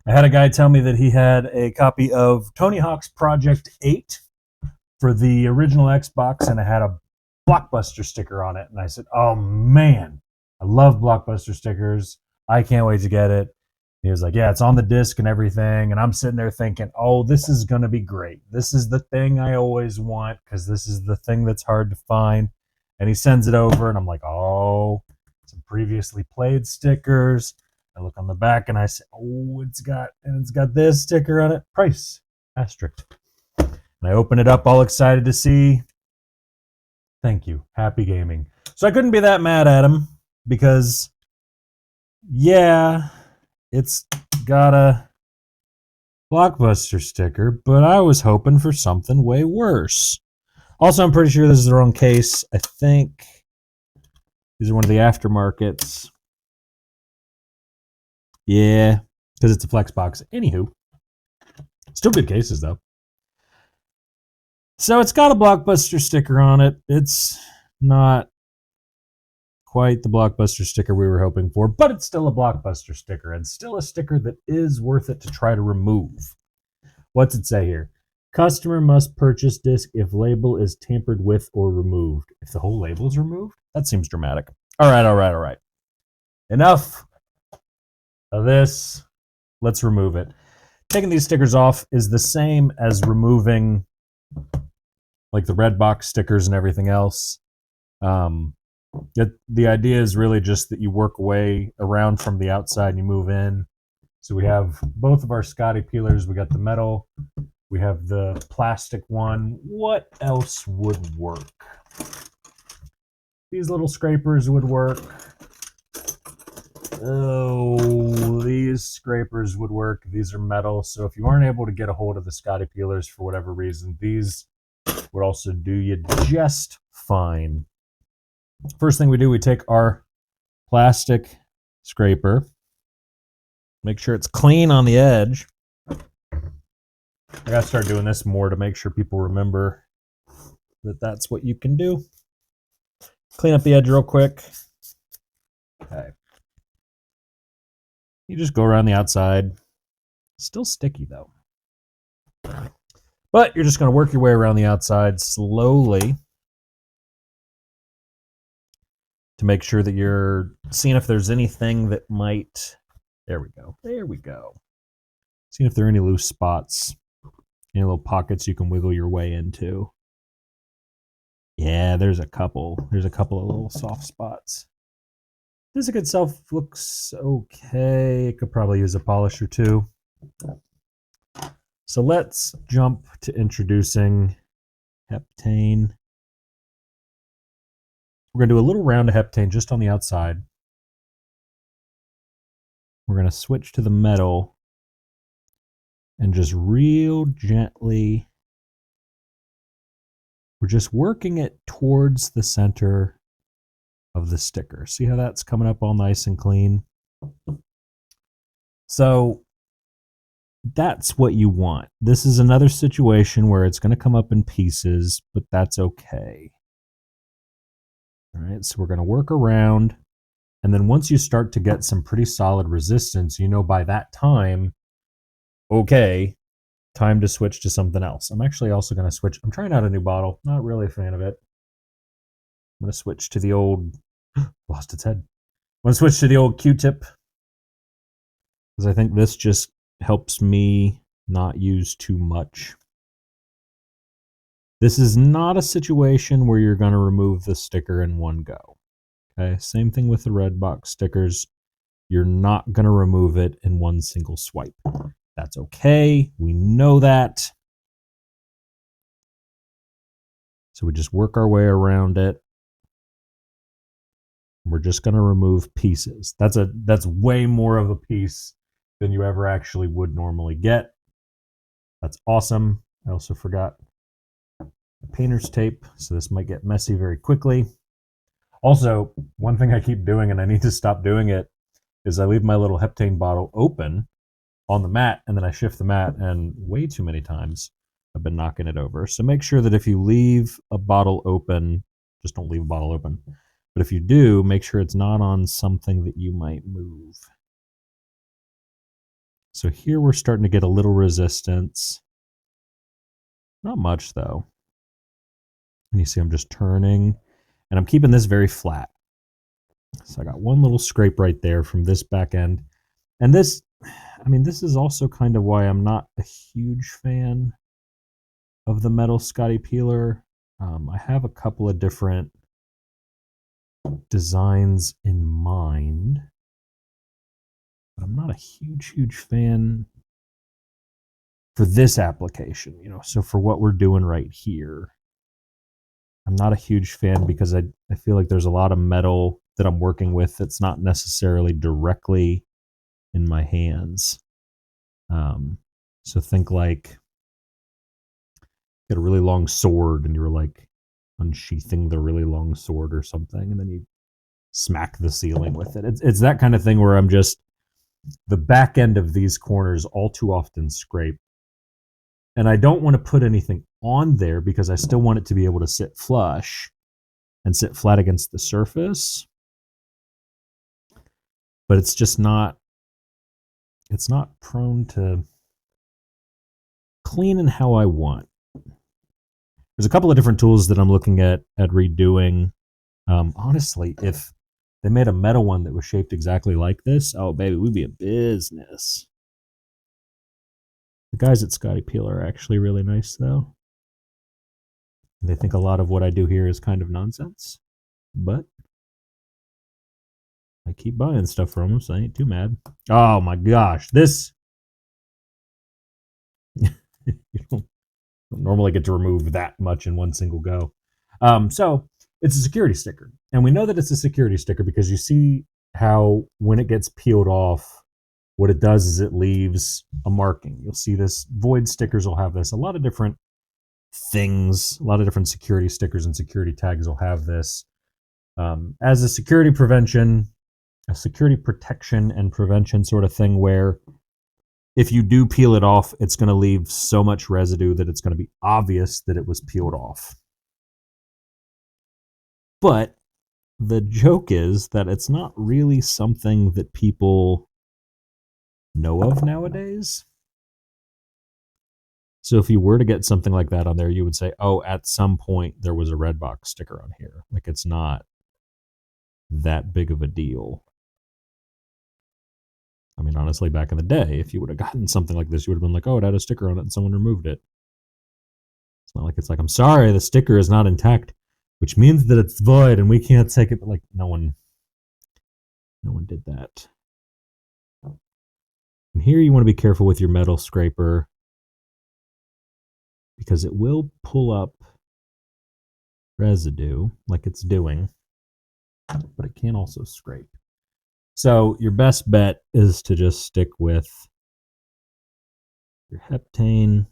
I had a guy tell me that he had a copy of Tony Hawk's Project 8 for the original Xbox, and it had a Blockbuster sticker on it. And I said, oh man, I love Blockbuster stickers. I can't wait to get it. He was like, yeah, it's on the disc and everything. And I'm sitting there thinking, oh, this is going to be great. This is the thing I always want because this is the thing that's hard to find. And he sends it over, and I'm like, oh, some previously played stickers. I look on the back and I say, oh, it's got this sticker on it. Price, asterisk. And I open it up all excited to see. Thank you. Happy gaming. So I couldn't be that mad at him because, yeah, it's got a Blockbuster sticker, but I was hoping for something way worse. Also, I'm pretty sure this is the wrong case. I think these are one of the aftermarkets. Yeah, because it's a flex box. Anywho, still good cases though. So it's got a Blockbuster sticker on it. It's not quite the Blockbuster sticker we were hoping for, but it's still a Blockbuster sticker and still a sticker that is worth it to try to remove. What's it say here? Customer must purchase disc if label is tampered with or removed. If the whole label is removed? That seems dramatic. All right. Enough of this. Let's remove it. Taking these stickers off is the same as removing like the RedBox stickers and everything else. The idea is really just that you work away around from the outside and you move in. So we have both of our Scotty peelers. We got the metal. We have the plastic one. What else would work? These little scrapers would work. Oh, these scrapers would work. These are metal. So if you aren't able to get a hold of the Scotty peelers for whatever reason, these would also do you just fine. First thing we do, we take our plastic scraper, make sure it's clean on the edge. I gotta start doing this more to make sure people remember that that's what you can do. Clean up the edge real quick. Okay. You just go around the outside. Still sticky though. But you're just going to work your way around the outside slowly to make sure that you're seeing if there's anything that might... There we go. Seeing if there are any loose spots, any little pockets you can wiggle your way into. Yeah, there's a couple. There's a couple of little soft spots. This itself looks okay. It could probably use a polish or two. So let's jump to introducing Heptane. We're going to do a little round of Heptane just on the outside. We're going to switch to the metal and just real gently, we're just working it towards the center of the sticker. See how that's coming up all nice and clean? So that's what you want. This is another situation where it's going to come up in pieces, but that's okay. All right, so we're going to work around. And then once you start to get some pretty solid resistance, you know by that time, okay, time to switch to something else. I'm actually also going to switch. I'm trying out a new bottle. Not really a fan of it. I'm going to switch to the old, lost its head. I'm going to switch to the old Q-tip because I think this just helps me not use too much. This is not a situation where you're going to remove the sticker in one go. Okay, same thing with the RedBox stickers. You're not going to remove it in one single swipe. That's okay. We know that. So we just work our way around it. We're just going to remove pieces. That's way more of a piece than you ever actually would normally get. That's awesome. I also forgot the painter's tape, so this might get messy very quickly. Also, one thing I keep doing, and I need to stop doing it, is I leave my little Heptane bottle open on the mat, and then I shift the mat, and way too many times I've been knocking it over. So make sure that if you leave a bottle open, just don't leave a bottle open. But if you do, make sure it's not on something that you might move. So here we're starting to get a little resistance. Not much though. And you see I'm just turning, and I'm keeping this very flat. So I got one little scrape right there from this back end. And this, I mean, this is also kind of why I'm not a huge fan of the metal Scotty peeler. I have a couple of different designs in mind, but I'm not a huge fan for this application, you know. So for what we're doing right here, I'm not a huge fan because I feel like there's a lot of metal that I'm working with that's not necessarily directly in my hands. So think like you get a really long sword and you're like unsheathing the really long sword or something, and then you smack the ceiling with it. It's that kind of thing where I'm just, the back end of these corners all too often scrape. And I don't want to put anything on there because I still want it to be able to sit flush and sit flat against the surface. But it's just not, it's not prone to cleaning how I want. There's a couple of different tools that I'm looking at redoing. Honestly, if they made a metal one that was shaped exactly like this, oh baby, we'd be in business. The guys at Scotty Peel are actually really nice though. They think a lot of what I do here is kind of nonsense, but I keep buying stuff from them, so I ain't too mad. Oh my gosh, this you don't normally get to remove that much in one single go. So it's a security sticker, and we know that it's a security sticker because you see how when it gets peeled off, what it does is it leaves a marking. You'll see this. Void stickers will have this. A lot of different things, a lot of different security stickers and security tags will have this. As a security prevention, a security protection and prevention sort of thing, where if you do peel it off, it's going to leave so much residue that it's going to be obvious that it was peeled off. But the joke is that it's not really something that people know of nowadays. So if you were to get something like that on there, you would say, oh, at some point there was a RedBox sticker on here. Like, it's not that big of a deal. I mean, honestly, back in the day, if you would have gotten something like this, you would have been like, oh, it had a sticker on it and someone removed it. It's not like it's like, I'm sorry, the sticker is not intact, which means that it's void and we can't take it. But like, no one did that. And here you want to be careful with your metal scraper because it will pull up residue like it's doing, but it can also scrape. So your best bet is to just stick with your heptane.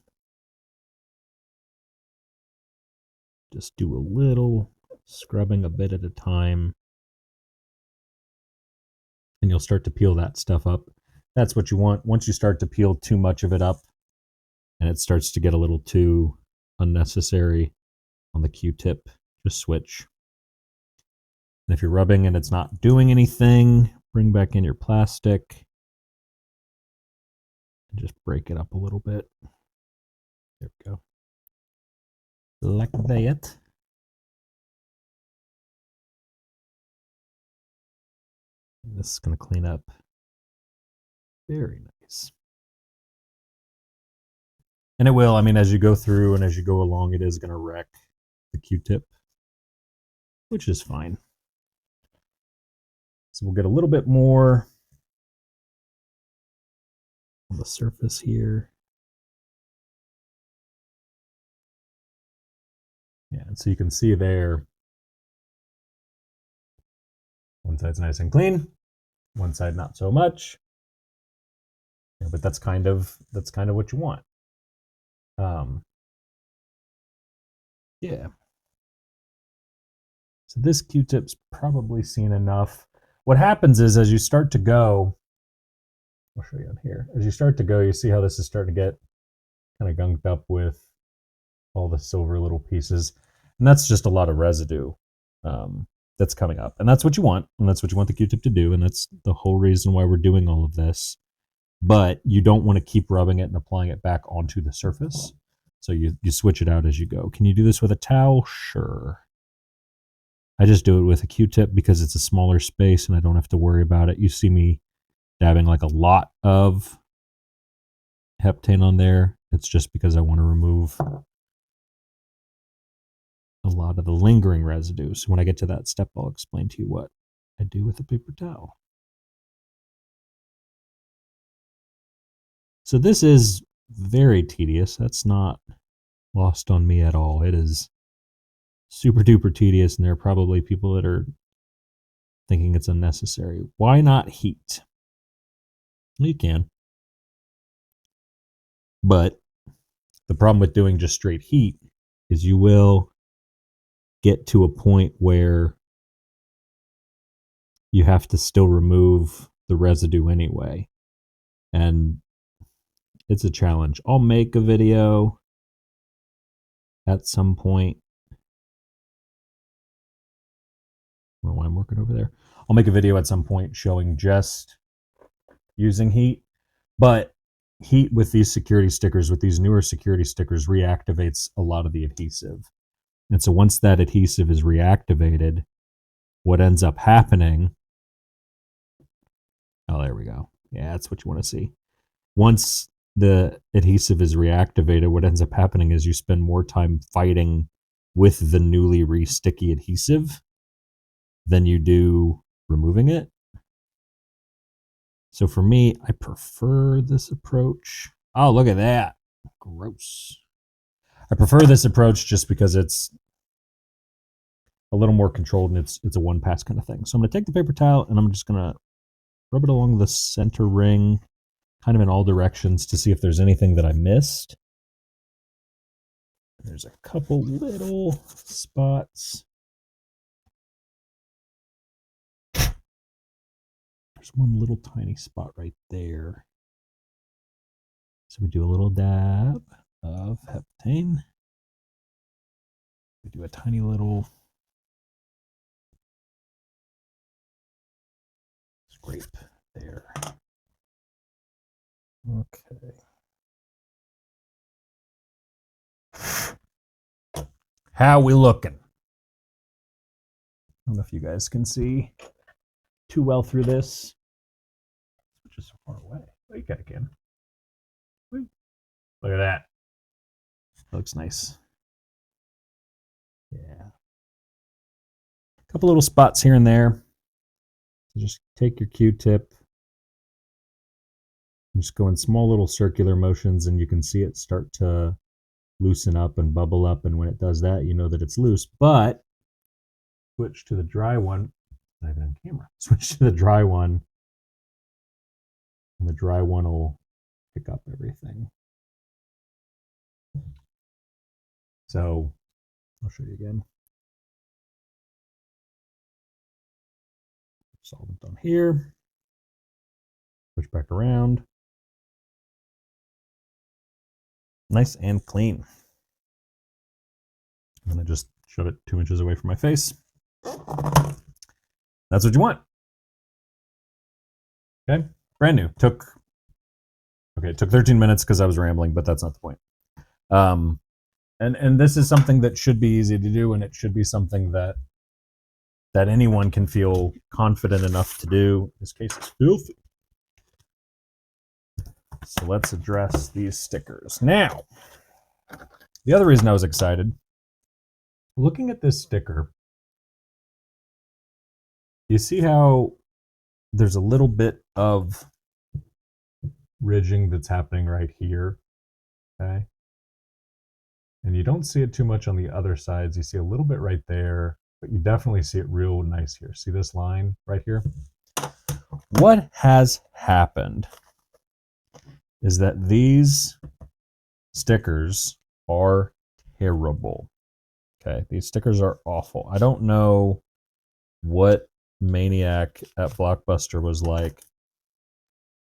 Just do a little scrubbing a bit at a time, and you'll start to peel that stuff up. That's what you want. Once you start to peel too much of it up and it starts to get a little too unnecessary on the Q-tip, just switch. And if you're rubbing and it's not doing anything, bring back in your plastic and just break it up a little bit. There we go. Like that. And this is going to clean up. Very nice. And it will, I mean, as you go through and as you go along, it is going to wreck the Q-tip, which is fine. So we'll get a little bit more on the surface here. Yeah, and so you can see there, one side's nice and clean, one side not so much. Yeah, but that's kind of what you want. Yeah. So this Q-tip's probably seen enough. What happens is as you start to go, I'll show you on here. As you start to go, you see how this is starting to get kind of gunked up with all the silver little pieces. And that's just a lot of residue that's coming up. And that's what you want. And that's what you want the Q-tip to do. And that's the whole reason why we're doing all of this. but you don't want to keep rubbing it and applying it back onto the surface. So you switch it out as you go. Can you do this with a towel? Sure. I just do it with a Q-tip because it's a smaller space and I don't have to worry about it. You see me dabbing like a lot of Heptane on there. It's just because I want to remove a lot of the lingering residue. So when I get to that step, I'll explain to you what I do with a paper towel. So this is very tedious. That's not lost on me at all. It is super duper tedious, and there are probably people that are thinking it's unnecessary. Why not heat? Well, you can. But the problem with doing just straight heat is you will get to a point where you have to still remove the residue anyway. And it's a challenge. I'll make a video at some point. I don't know why I'm working over there. I'll make a video at some point showing just using heat. But heat with these security stickers, with these newer security stickers, reactivates a lot of the adhesive. And so once that adhesive is reactivated, what ends up happening... Oh, there we go. Yeah, that's what you want to see. Once the adhesive is reactivated, what ends up happening is you spend more time fighting with the newly re-sticky adhesive than you do removing it. So for me, I prefer this approach. Oh, look at that. Gross. I prefer this approach just because it's a little more controlled and it's a one pass kind of thing. So I'm going to take the paper towel and I'm just going to rub it along the center ring, kind of in all directions, to see if there's anything that I missed. There's a couple little spots. There's one little tiny spot right there. So we do a little dab of Heptane. We do a tiny little scrape there. Okay. How we looking? I don't know if you guys can see too well through this. Which is so far away. Oh, you kind of can. Look at that. Looks nice. Yeah. A couple little spots here and there. So just take your Q-tip. Just go in small little circular motions and you can see it start to loosen up and bubble up. And when it does that, you know that it's loose. But switch to the dry one. Not even on camera. Switch to the dry one. And the dry one will pick up everything. So I'll show you again. Solvent on here. Switch back around. Nice and clean. I'm going to just shove it 2 inches away from my face. That's what you want. Okay, brand new. It took 13 minutes because I was rambling, but that's not the point. And this is something that should be easy to do, and it should be something that anyone can feel confident enough to do. This case is filthy. So let's address these stickers. Now, the other reason I was excited, looking at this sticker, you see how there's a little bit of ridging that's happening right here, okay? And you don't see it too much on the other sides. You see a little bit right there, but you definitely see it real nice here. See this line right here? What has happened is that these stickers are terrible. Okay, these stickers are awful. I don't know what maniac at Blockbuster was like,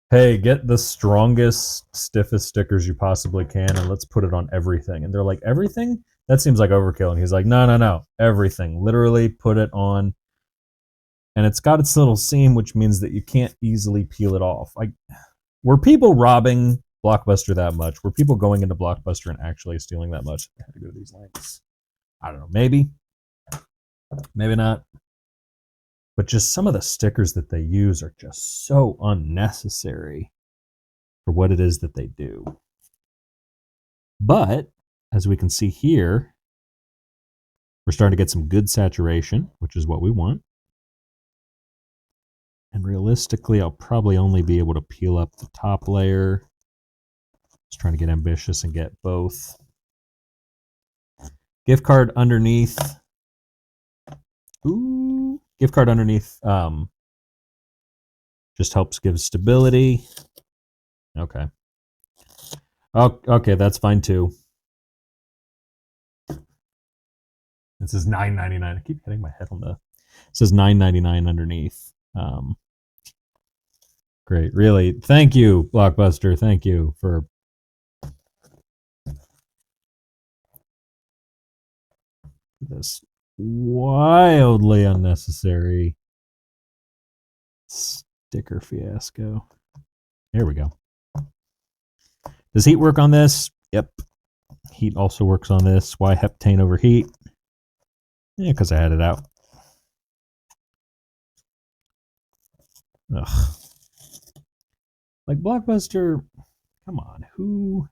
hey, get the strongest, stiffest stickers you possibly can and let's put it on everything. And they're like, everything? That seems like overkill. And he's like, no, everything. Literally put it on. And it's got its little seam, which means that you can't easily peel it off. were people robbing Blockbuster that much? Were people going into Blockbuster and actually stealing that much? I had to go to these lengths. I don't know. Maybe. Maybe not. But just some of the stickers that they use are just so unnecessary for what it is that they do. But, as we can see here, we're starting to get some good saturation, which is what we want. And realistically, I'll probably only be able to peel up the top layer. Just trying to get ambitious and get both. Gift card underneath. Ooh. Gift card underneath just helps give stability. Okay. Oh, okay, that's fine too. It says $9.99. I keep hitting my head on the. It says $9.99 underneath. Great, really. Thank you, Blockbuster. Thank you for this wildly unnecessary sticker fiasco. There we go. Does heat work on this? Yep. Heat also works on this. Why heptane over heat? Yeah, because I had it out. Ugh. Like Blockbuster, come on, who?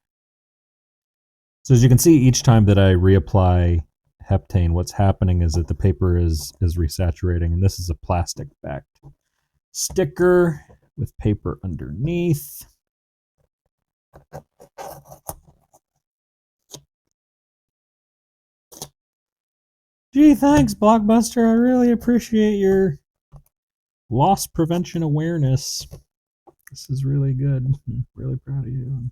So as you can see, each time that I reapply heptane, what's happening is that the paper is resaturating, and this is a plastic backed sticker with paper underneath. Gee, thanks, Blockbuster. I really appreciate your loss prevention awareness. This is really good. I'm really proud of you.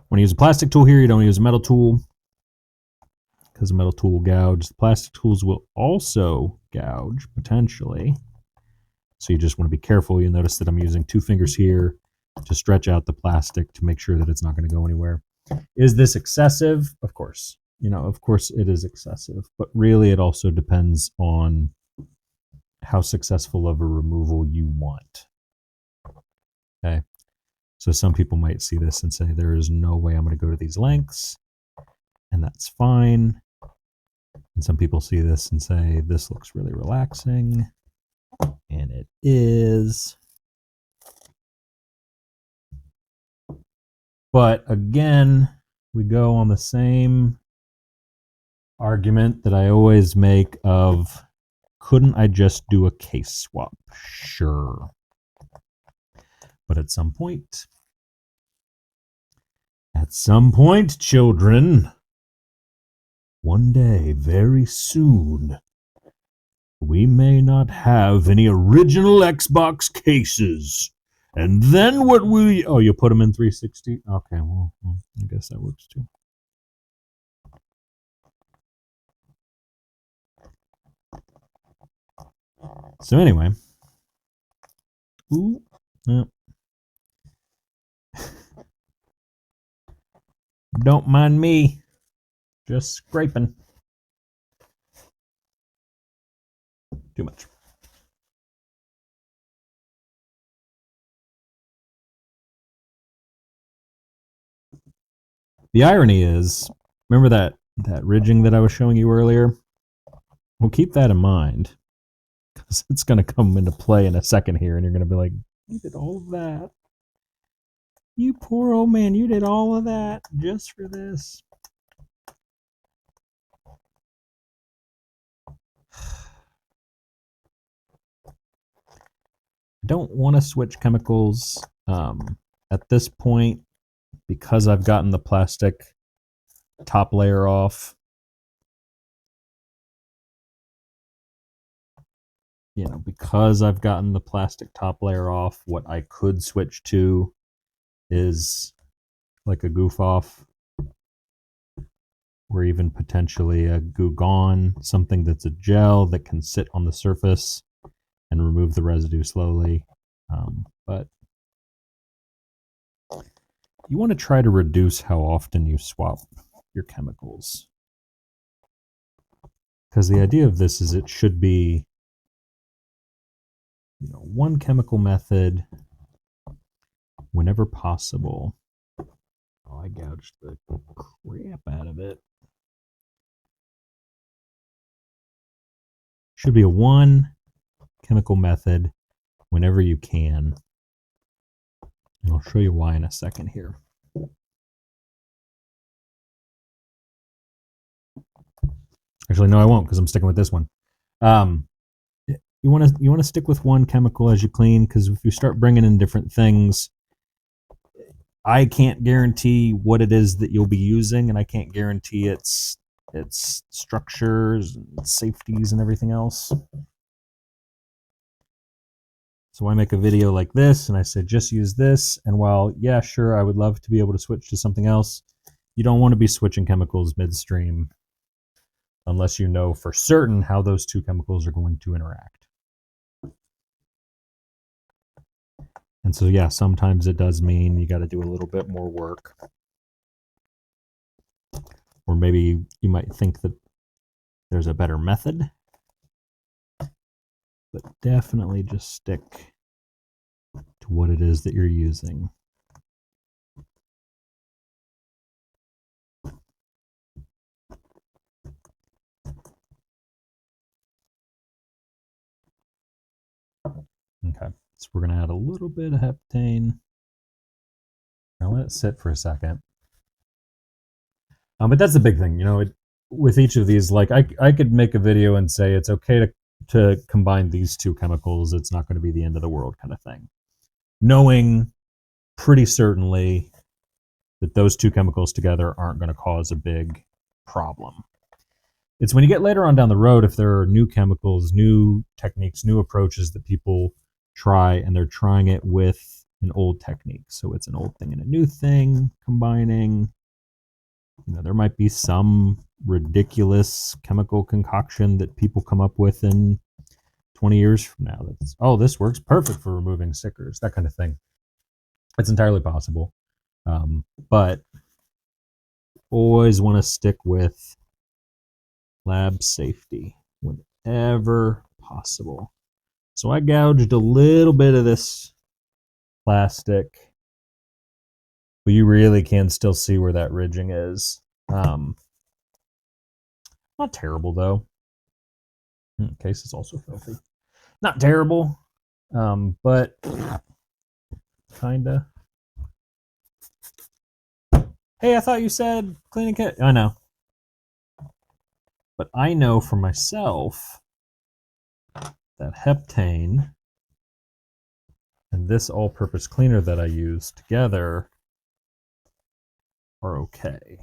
When you use a plastic tool here, you don't use a metal tool because a metal tool will gouge. The plastic tools will also gouge, potentially. So you just want to be careful. You'll notice that I'm using 2 fingers here to stretch out the plastic to make sure that it's not going to go anywhere. Is this excessive? Of course. Of course it is excessive. But really, it also depends on how successful of a removal you want. Okay. So some people might see this and say, there is no way I'm going to go to these lengths. And that's fine. And some people see this and say, this looks really relaxing. And it is. But again, we go on the same argument that I always make of, couldn't I just do a case swap? Sure. But at some point, children, one day, very soon, we may not have any original Xbox cases. And then what will you... Oh, you put them in 360? Okay, well, I guess that works too. So anyway. Ooh. Yeah. Don't mind me. Just scraping. Too much. The irony is, remember that ridging that I was showing you earlier? Well, keep that in mind, because it's going to come into play in a second here, and you're going to be like, you did all of that. You poor old man, you did all of that just for this. I don't want to switch chemicals at this point because I've gotten the plastic top layer off. Because I've gotten the plastic top layer off, what I could switch to is like a goof off, or even potentially a goo gone, something that's a gel that can sit on the surface and remove the residue slowly. But you want to try to reduce how often you swap your chemicals. Because the idea of this is it should be, you know, one chemical method whenever possible. Oh, I gouged the crap out of it. Should be a one chemical method whenever you can. And I'll show you why in a second here. Actually, no, I won't, because I'm sticking with this one. You want to stick with one chemical as you clean, because if you start bringing in different things, I can't guarantee what it is that you'll be using, and I can't guarantee its structures and safeties and everything else. So I make a video like this, and I said just use this. And while, yeah, sure, I would love to be able to switch to something else, you don't want to be switching chemicals midstream unless you know for certain how those two chemicals are going to interact. And so, yeah, sometimes it does mean you got to do a little bit more work. Or maybe you might think that there's a better method. But definitely just stick to what it is that you're using. Okay, so we're going to add a little bit of heptane. I'll let it sit for a second. But that's the big thing, you know, with each of these, like I could make a video and say it's okay to combine these two chemicals. It's not going to be the end of the world kind of thing. Knowing pretty certainly that those two chemicals together aren't going to cause a big problem. It's when you get later on down the road, if there are new chemicals, new techniques, new approaches that people try, and they're trying it with an old technique. So it's an old thing and a new thing combining. You know, there might be some ridiculous chemical concoction that people come up with in 20 years from now. That's, oh, this works perfect for removing stickers, that kind of thing. It's entirely possible. But always want to stick with lab safety whenever possible. So I gouged a little bit of this plastic, but you really can still see where that ridging is. Not terrible though. Case is also filthy. Not terrible, but kinda. Hey, I thought you said cleaning kit. I know. But I know for myself that heptane and this all-purpose cleaner that I use together are okay.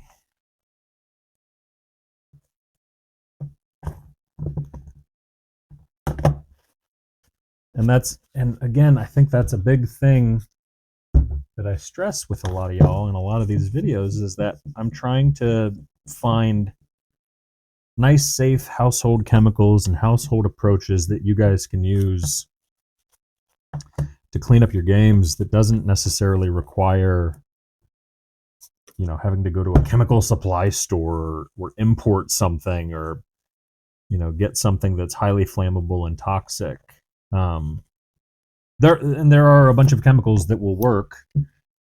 And again, I think that's a big thing that I stress with a lot of y'all in a lot of these videos, is that I'm trying to find nice, safe household chemicals and household approaches that you guys can use to clean up your games that doesn't necessarily require, you know, having to go to a chemical supply store or import something, or, you know, get something that's highly flammable and toxic. There are a bunch of chemicals that will work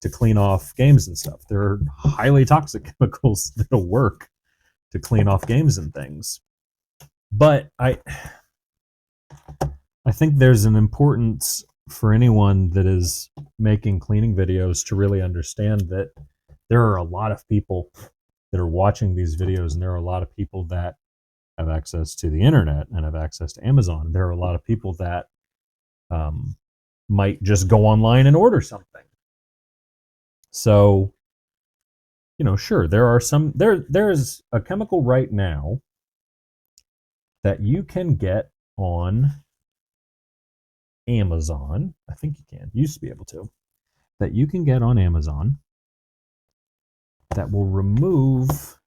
to clean off games and stuff. There are highly toxic chemicals that'll work to clean off games and things. But I think there's an importance for anyone that is making cleaning videos to really understand that there are a lot of people that are watching these videos, and there are a lot of people that have access to the internet and have access to Amazon. There are a lot of people that might just go online and order something. So, you know, sure, there's a chemical right now that you can get on Amazon. I think you can. You used to be able to. That you can get on Amazon that will remove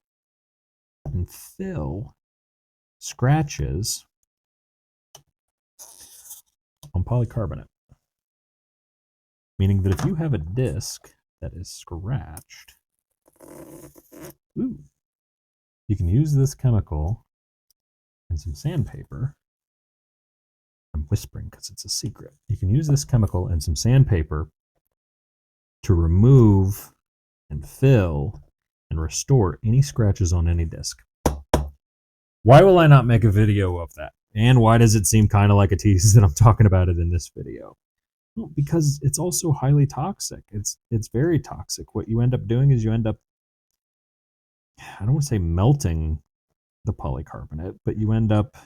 and fill scratches on polycarbonate. Meaning that if you have a disc that is scratched, you can use this chemical and some sandpaper. I'm whispering because it's a secret. You can use this chemical and some sandpaper to remove and fill and restore any scratches on any disc. Why will I not make a video of that? And why does it seem kind of like a tease that I'm talking about it in this video? Well, because it's also highly toxic. It's very toxic. What you end up doing is you end up, I don't want to say melting the polycarbonate, but you end up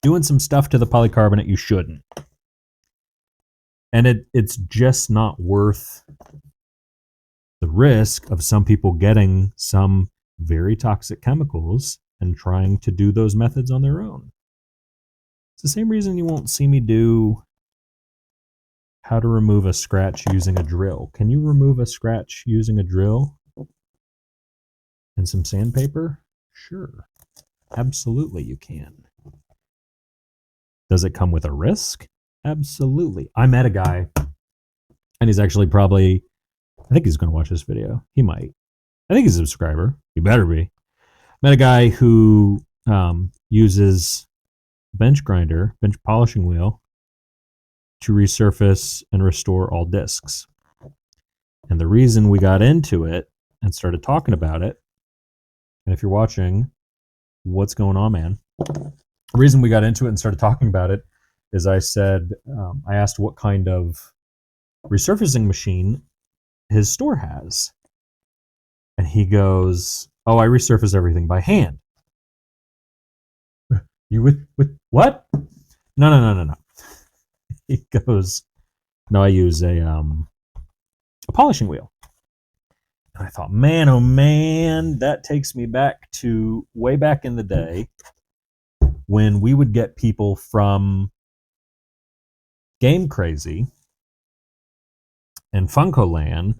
doing some stuff to the polycarbonate you shouldn't. And it's just not worth the risk of some people getting some very toxic chemicals and trying to do those methods on their own. It's the same reason you won't see me do how to remove a scratch using a drill. Can you remove a scratch using a drill and some sandpaper? Sure. Absolutely you can. Does it come with a risk? Absolutely. I met a guy, and he's actually probably, I think he's going to watch this video. He might. I think he's a subscriber. He better be. Met a guy who uses bench grinder, bench polishing wheel, to resurface and restore all discs. And the reason we got into it and started talking about it, and if you're watching, what's going on, man? The reason we got into it and started talking about it is I said, I asked what kind of resurfacing machine his store has. And he goes, oh, I resurface everything by hand. You with what? No. He goes, no, I use a polishing wheel. And I thought, man, oh man, that takes me back to way back in the day when we would get people from Game Crazy and FuncoLand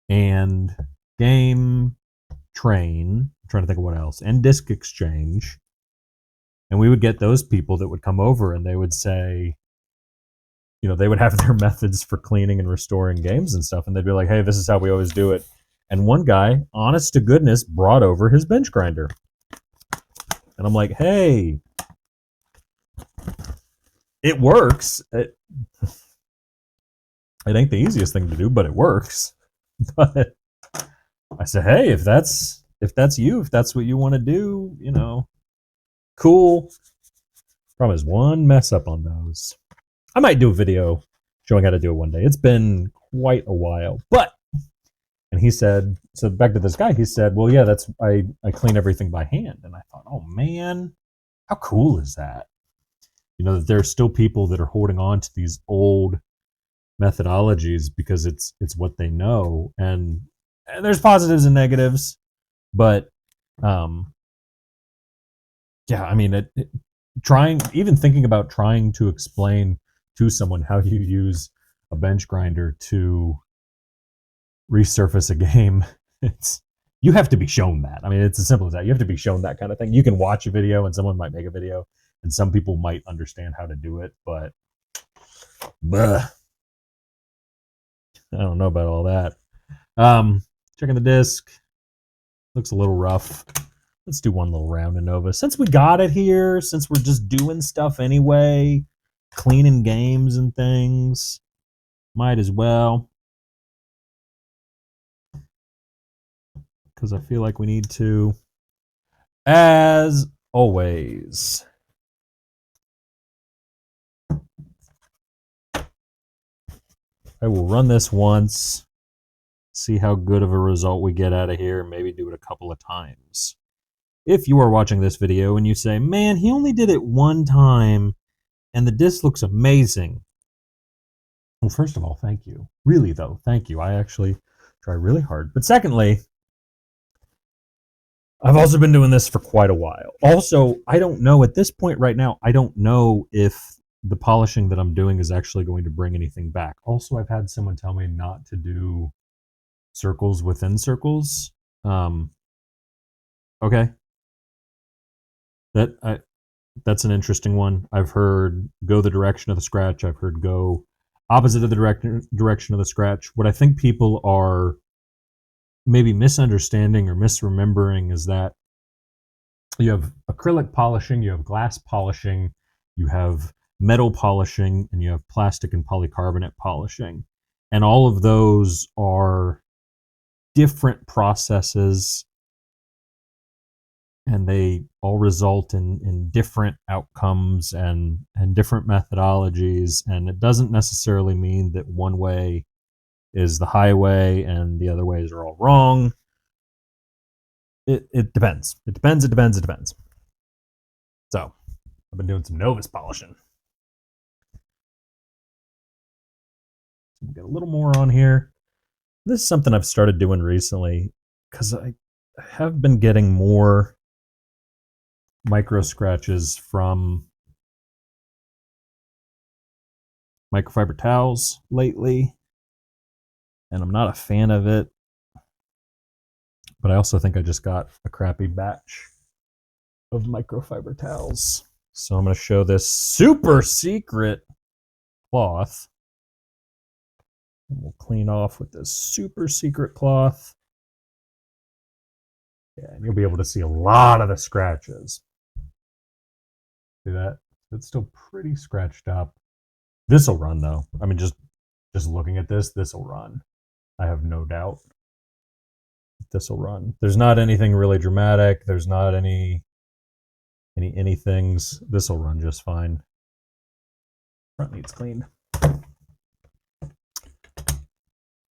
and Game Train, I'm trying to think of what else, and Disc Exchange. And we would get those people that would come over and they would say, you know, they would have their methods for cleaning and restoring games and stuff. And they'd be like, hey, this is how we always do it. And one guy, honest to goodness, brought over his bench grinder. And I'm like, hey, it works. It ain't the easiest thing to do, but it works. But I said, hey, if that's you, if that's what you want to do, you know, cool. Probably has one mess up on those. I might do a video showing how to do it one day. It's been quite a while. But, and he said, so back to this guy, he said, well, yeah, that's, I clean everything by hand. And I thought, oh man, how cool is that? You know, that there's still people that are holding on to these old methodologies because it's what they know. And there's positives and negatives, but yeah, I mean, even thinking about trying to explain to someone how you use a bench grinder to resurface a game, you have to be shown that. I mean, it's as simple as that. You have to be shown that kind of thing. You can watch a video and someone might make a video and some people might understand how to do it, but I don't know about all that. Checking the disc. Looks a little rough. Let's do one little round of Novus. Since we got it here, since we're just doing stuff anyway, cleaning games and things, might as well. Because I feel like we need to. As always. I will run this once, see how good of a result we get out of here, and maybe do it a couple of times. If you are watching this video and you say, man, he only did it one time and the disc looks amazing. Well, first of all, thank you. Really, though, thank you. I actually try really hard. But secondly, I've also been doing this for quite a while. Also, I don't know, at this point right now, I don't know if the polishing that I'm doing is actually going to bring anything back. Also, I've had someone tell me not to do circles within circles. Okay. That's an interesting one. I've heard go the direction of the scratch. I've heard go opposite of the direction of the scratch. What I think people are maybe misunderstanding or misremembering is that You have acrylic polishing, you have glass polishing, you have metal polishing, and you have plastic and polycarbonate polishing. And all of those are different processes, and they all result in different outcomes and different methodologies. And it doesn't necessarily mean that one way is the highway and the other ways are all wrong. It depends. It depends. It depends. It depends. So I've been doing some Novus polishing. Get a little more on here. This is something I've started doing recently because I have been getting more micro scratches from microfiber towels lately, and I'm not a fan of it. But I also think I just got a crappy batch of microfiber towels. So I'm going to show this super secret cloth. And we'll clean off with this super secret cloth. Yeah, and you'll be able to see a lot of the scratches. See that? It's still pretty scratched up. This will run though. I mean, just looking at this will run. I have no doubt this will run. There's not anything really dramatic. There's not any things. This will run just fine. Front needs cleaned.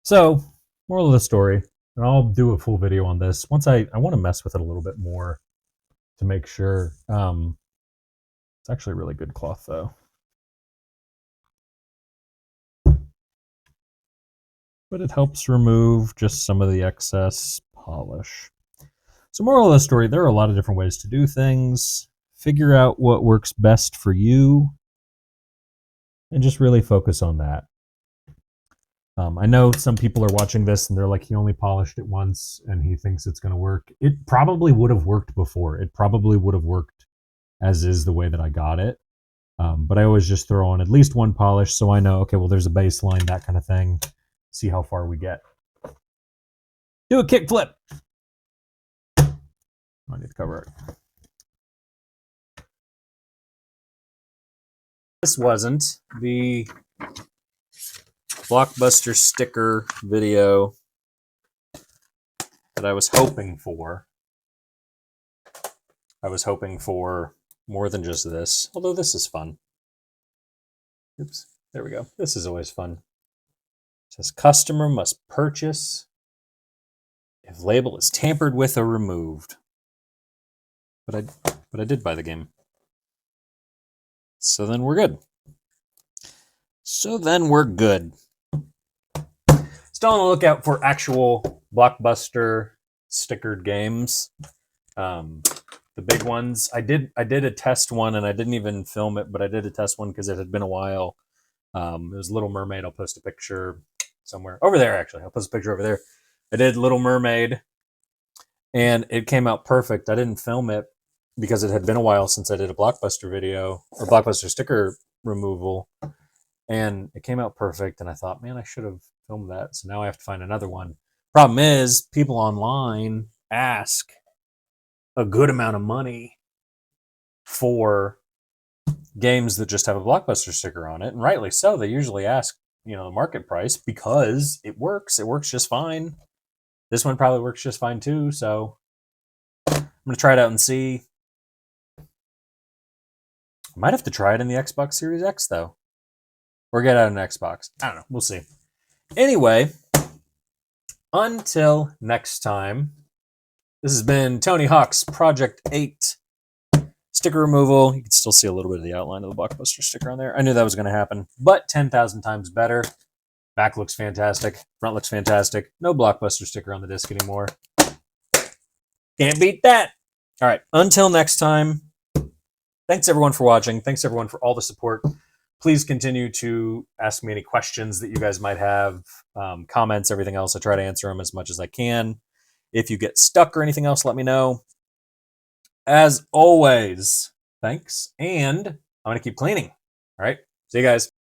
So, moral of the story, and I'll do a full video on this once I want to mess with it a little bit more to make sure. It's actually a really good cloth though. But it helps remove just some of the excess polish. So moral of the story, there are a lot of different ways to do things. Figure out what works best for you and just really focus on that. I know some people are watching this and they're like, he only polished it once and he thinks it's going to work. It probably would have worked before. It probably would have worked as is the way that I got it. But I always just throw on at least one polish so I know, okay, well, there's a baseline, that kind of thing. See how far we get. Do a kick flip. I need to cover it. This wasn't the Blockbuster sticker video that I was hoping for. I was hoping for more than just this, although this is fun. Oops, there we go. This is always fun. It says customer must purchase if label is tampered with or removed. But I did buy the game. So then we're good. Still on the lookout for actual Blockbuster stickered games. The big ones. I did a test one and I didn't even film it, but I did a test one because it had been a while. It was Little Mermaid. I'll post a picture somewhere. Over there, actually. I'll post a picture over there. I did Little Mermaid and it came out perfect. I didn't film it because it had been a while since I did a Blockbuster video or Blockbuster sticker removal. And it came out perfect. And I thought, man, I should have filmed that. So now I have to find another one. Problem is, people online ask a good amount of money for games that just have a Blockbuster sticker on it. And rightly so. They usually ask, the market price because it works. It works just fine. This one probably works just fine too. So I'm going to try it out and see. I might have to try it in the Xbox Series X though. Or get out an Xbox. I don't know. We'll see. Anyway, until next time, this has been Tony Hawk's Project 8 sticker removal. You can still see a little bit of the outline of the Blockbuster sticker on there. I knew that was going to happen, but 10,000 times better. Back looks fantastic. Front looks fantastic. No Blockbuster sticker on the disc anymore. Can't beat that. All right. Until next time, thanks everyone for watching. Thanks everyone for all the support. Please continue to ask me any questions that you guys might have, comments, everything else. I try to answer them as much as I can. If you get stuck or anything else, let me know. As always, thanks. And I'm going to keep cleaning. All right. See you guys.